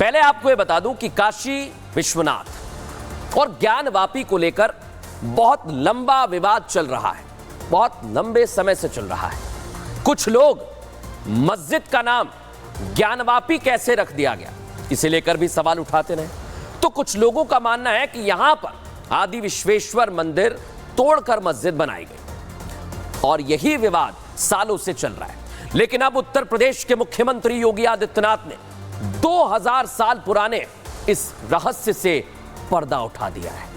पहले आपको यह बता दूं कि काशी विश्वनाथ और ज्ञानवापी को लेकर बहुत लंबा विवाद चल रहा है, बहुत लंबे समय से चल रहा है। कुछ लोग मस्जिद का नाम ज्ञानवापी कैसे रख दिया गया, इसे लेकर भी सवाल उठाते रहे। तो कुछ लोगों का मानना है कि यहां पर आदि विश्वेश्वर मंदिर तोड़कर मस्जिद बनाई गई और यही विवाद सालों से चल रहा है। लेकिन अब उत्तर प्रदेश के मुख्यमंत्री योगी आदित्यनाथ ने 2000 साल पुराने इस रहस्य से पर्दा उठा दिया है।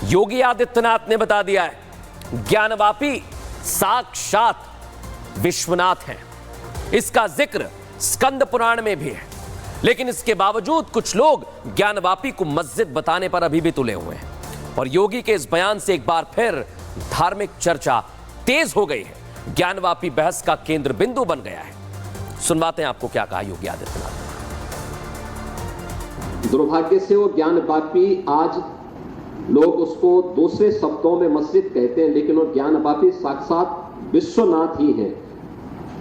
योगी आदित्यनाथ ने बता दिया है ज्ञानवापी साक्षात विश्वनाथ हैं। इसका जिक्र स्कंद पुराण में भी है, लेकिन इसके बावजूद कुछ लोग ज्ञानवापी को मस्जिद बताने पर अभी भी तुले हुए हैं। और योगी के इस बयान से एक बार फिर धार्मिक चर्चा तेज हो गई है, ज्ञानवापी बहस का केंद्र बिंदु बन गया है। सुनवाते हैं आपको क्या कहा योगी आदित्यनाथ ने। दुर्भाग्य से वो ज्ञानवापी, आज लोग उसको दूसरे शब्दों में मस्जिद कहते हैं, लेकिन वो ज्ञानवापी साक्षात विश्वनाथ ही है।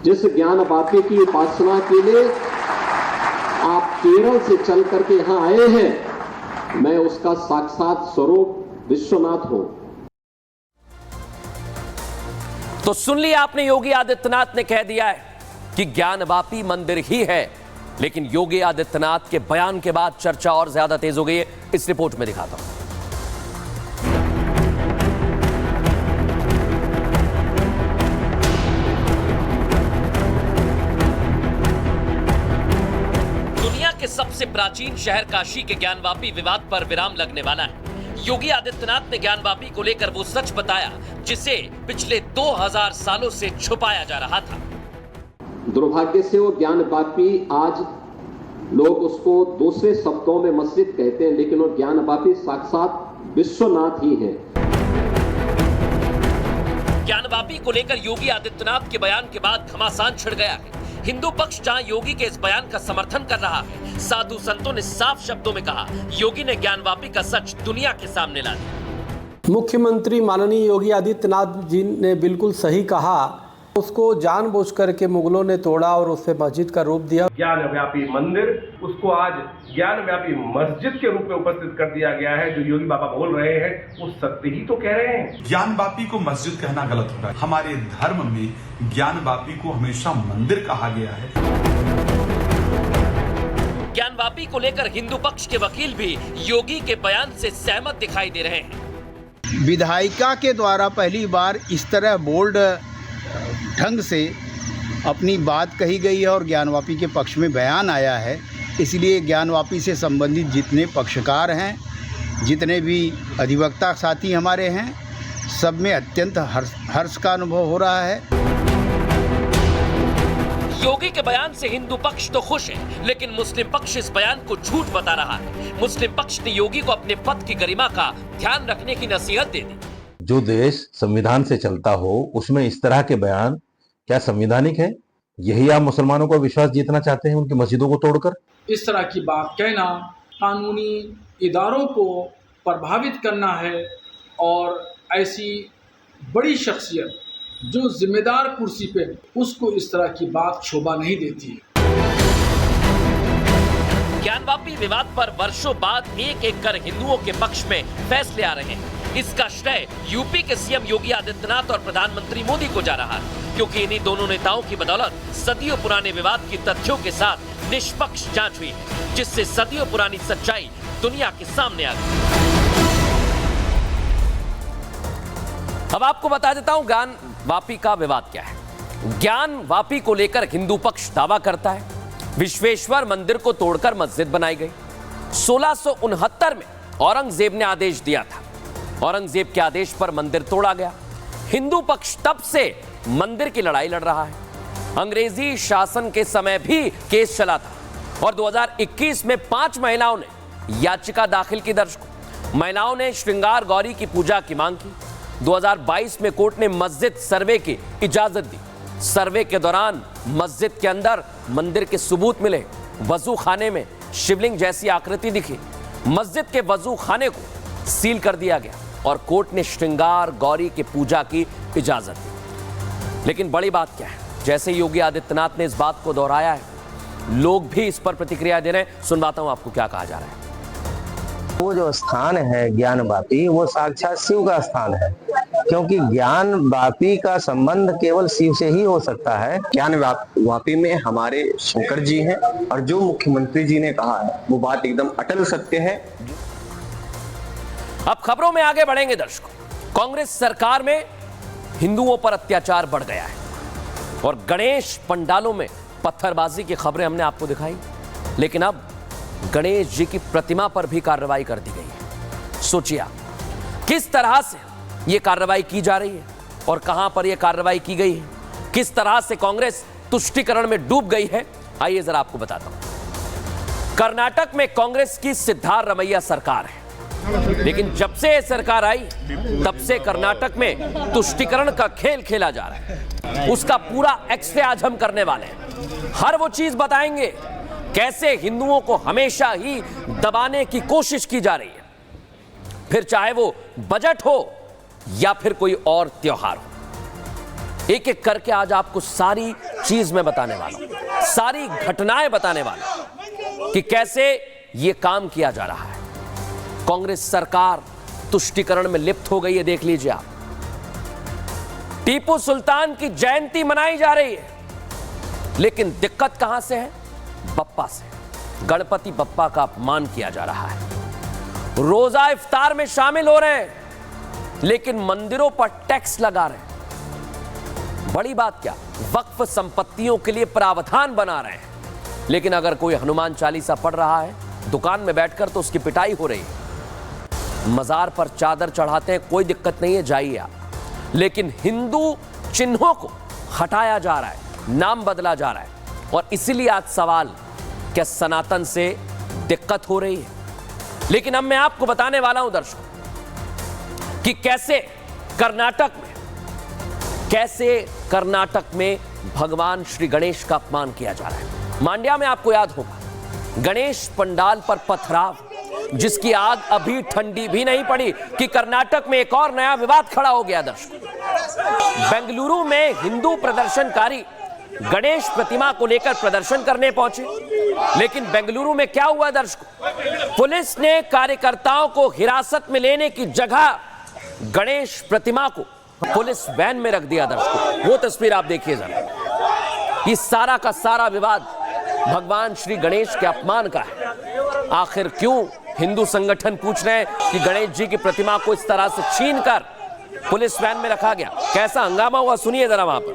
जिस ज्ञानवापी की उपासना के लिए आप केरल से चल करके यहां आए हैं, मैं उसका साक्षात स्वरूप विश्वनाथ हूं। तो सुन लिया आपने, योगी आदित्यनाथ ने कह दिया है कि ज्ञानवापी मंदिर ही है। लेकिन योगी आदित्यनाथ के बयान के बाद चर्चा और ज्यादा तेज हो गई है। इस रिपोर्ट में दिखाता हूं। दुनिया के सबसे प्राचीन शहर काशी के ज्ञानवापी विवाद पर विराम लगने वाला है। योगी आदित्यनाथ ने ज्ञानवापी को लेकर वो सच बताया जिसे पिछले 2000 सालों से छुपाया जा रहा था। दुर्भाग्य से वो ज्ञानवापी, आज लोग उसको दूसरे शब्दों में मस्जिद कहते हैं, लेकिन वो ज्ञानवापी साक्षात विश्वनाथ ही है। ज्ञानवापी को लेकर योगी आदित्यनाथ के बयान के बाद घमासान छिड़ गया है। हिंदू पक्ष जहां योगी के इस बयान का समर्थन कर रहा है, साधु संतों ने साफ शब्दों में कहा योगी ने ज्ञानवापी का सच दुनिया के सामने ला दिया। मुख्यमंत्री माननीय योगी आदित्यनाथ जी ने बिल्कुल सही कहा। उसको जानबूझकर के मुगलों ने तोड़ा और उससे मस्जिद का रूप दिया। ज्ञानव्यापी मंदिर, उसको आज ज्ञानव्यापी मस्जिद के रूप में उपस्थित कर दिया गया है। जो योगी बाबा बोल रहे हैं वो सत्य ही तो कह रहे हैं। ज्ञानवापी को मस्जिद कहना गलत होगा। हमारे धर्म में ज्ञानवापी को हमेशा मंदिर कहा गया है। ज्ञानवापी को लेकर हिंदू पक्ष के वकील भी योगी के बयान से सहमत दिखाई दे रहे हैं। विधायिका के द्वारा पहली बार इस तरह बोल्ड ढंग से अपनी बात कही गई है और ज्ञानवापी के पक्ष में बयान आया है। इसलिए ज्ञानवापी से संबंधित जितने पक्षकार हैं, जितने भी अधिवक्ता साथी हमारे हैं, सब में अत्यंत हर्ष का अनुभव हो रहा है। योगी के बयान से हिंदू पक्ष तो खुश है, लेकिन मुस्लिम पक्ष इस बयान को झूठ बता रहा है। मुस्लिम पक्ष ने योगी को अपने पद की गरिमा का ध्यान रखने की नसीहत दे दी। जो देश संविधान से चलता हो उसमें इस तरह के बयान क्या संवैधानिक है? यही आप मुसलमानों का विश्वास जीतना चाहते हैं उनकी मस्जिदों को तोड़कर? इस तरह की बात कहना कानूनी इदारों को प्रभावित करना है और ऐसी बड़ी शख्सियत जो जिम्मेदार कुर्सी पे, उसको इस तरह की बात शोभा नहीं देती है। ज्ञानवापी विवाद पर वर्षों बाद एक एक कर हिंदुओं के पक्ष में फैसले आ रहे हैं। इसका श्रेय यूपी के सीएम योगी आदित्यनाथ और प्रधानमंत्री मोदी को जा रहा है, क्योंकि इन्हीं दोनों नेताओं की बदौलत सदियों पुराने विवाद की तथ्यों के साथ निष्पक्ष जांच हुई, जिससे सदियों पुरानी सच्चाई दुनिया के सामने आ गई। अब आपको बता देता हूं ज्ञानवापी का विवाद क्या है। ज्ञानवापी को लेकर हिंदू पक्ष दावा करता है विश्वेश्वर मंदिर को तोड़कर मस्जिद बनाई गई। 1669 में औरंगजेब ने आदेश दिया था। औरंगजेब के आदेश पर मंदिर तोड़ा गया। हिंदू पक्ष तब से मंदिर की लड़ाई लड़ रहा है। अंग्रेजी शासन के समय भी केस चला था और 2021 में 5 महिलाओं ने याचिका दाखिल की दर्ज को। महिलाओं ने श्रृंगार गौरी की पूजा की मांग की। 2022 में कोर्ट ने मस्जिद सर्वे की इजाजत दी। सर्वे के दौरान मस्जिद के अंदर मंदिर के सबूत मिले। वजू खाने में शिवलिंग जैसी आकृति दिखी। मस्जिद के वजू खाने को सील कर दिया गया और कोर्ट ने श्रृंगार गौरी की पूजा की इजाजत दी। लेकिन बड़ी बात क्या है, जैसे योगी आदित्यनाथ ने इस बात को दोहराया है, लोग भी इस पर प्रतिक्रिया दे रहे हैं। सुनवाता हूं आपको क्या कहा जा रहा है। वो जो स्थान है ज्ञानवापी, वो साक्षात शिव का स्थान है, क्योंकि ज्ञानवापी का संबंध केवल शिव से ही हो सकता है। ज्ञानवापी में हमारे शंकर जी हैं और जो मुख्यमंत्री जी ने कहा है वो बात एकदम अटल सत्य है। अब खबरों में आगे बढ़ेंगे दर्शकों। कांग्रेस सरकार में हिंदुओं पर अत्याचार बढ़ गया है और गणेश पंडालों में पत्थरबाजी की खबरें हमने आपको दिखाई, लेकिन अब गणेश जी की प्रतिमा पर भी कार्रवाई कर दी गई है। सोचिए किस तरह से यह कार्रवाई की जा रही है और कहां पर यह कार्रवाई की गई है, किस तरह से कांग्रेस तुष्टीकरण में डूब गई है। आइए जरा आपको बताता हूं। कर्नाटक में कांग्रेस की सिद्धारमैया सरकार है, लेकिन जब से यह सरकार आई तब से कर्नाटक में तुष्टीकरण का खेल खेला जा रहा है। उसका पूरा एक्सरे आज हम करने वाले हैं। हर वो चीज बताएंगे कैसे हिंदुओं को हमेशा ही दबाने की कोशिश की जा रही है, फिर चाहे वो बजट हो या फिर कोई और त्योहार हो। एक एक करके आज आपको सारी चीज मैं बताने वाला हूं, सारी घटनाएं बताने वाला हूं कि कैसे यह काम किया जा रहा है। कांग्रेस सरकार तुष्टीकरण में लिप्त हो गई है। देख लीजिए आप, टीपू सुल्तान की जयंती मनाई जा रही है, लेकिन दिक्कत कहां से है? बप्पा से। गणपति बप्पा का अपमान किया जा रहा है। रोजा इफ्तार में शामिल हो रहे हैं, लेकिन मंदिरों पर टैक्स लगा रहे हैं। बड़ी बात क्या, वक्फ संपत्तियों के लिए प्रावधान बना रहे हैं, लेकिन अगर कोई हनुमान चालीसा पढ़ रहा है दुकान में बैठकर तो उसकी पिटाई हो रही है। मजार पर चादर चढ़ाते हैं, कोई दिक्कत नहीं है, जाइए आप, लेकिन हिंदू चिन्हों को हटाया जा रहा है, नाम बदला जा रहा है। और इसीलिए आज सवाल, क्या सनातन से दिक्कत हो रही है? लेकिन अब मैं आपको बताने वाला हूं दर्शकों कि कैसे कर्नाटक में भगवान श्री गणेश का अपमान किया जा रहा है। मांड्या में आपको याद होगा, गणेश पंडाल पर पथराव, जिसकी आग अभी ठंडी भी नहीं पड़ी कि कर्नाटक में एक और नया विवाद खड़ा हो गया दर्शकों। बेंगलुरु में हिंदू प्रदर्शनकारी गणेश प्रतिमा को लेकर प्रदर्शन करने पहुंचे, लेकिन बेंगलुरु में क्या हुआ दर्शकों? पुलिस ने कार्यकर्ताओं को हिरासत में लेने की जगह गणेश प्रतिमा को पुलिस वैन में रख दिया दर्शकों। वो तस्वीर आप देखिए जरा। ये सारा का सारा विवाद भगवान श्री गणेश के अपमान का है। आखिर क्यों हिंदू संगठन पूछ रहे हैं कि गणेश जी की प्रतिमा को इस तरह से छीनकर पुलिस वैन में रखा गया? कैसा हंगामा हुआ सुनिए जरा वहां पर।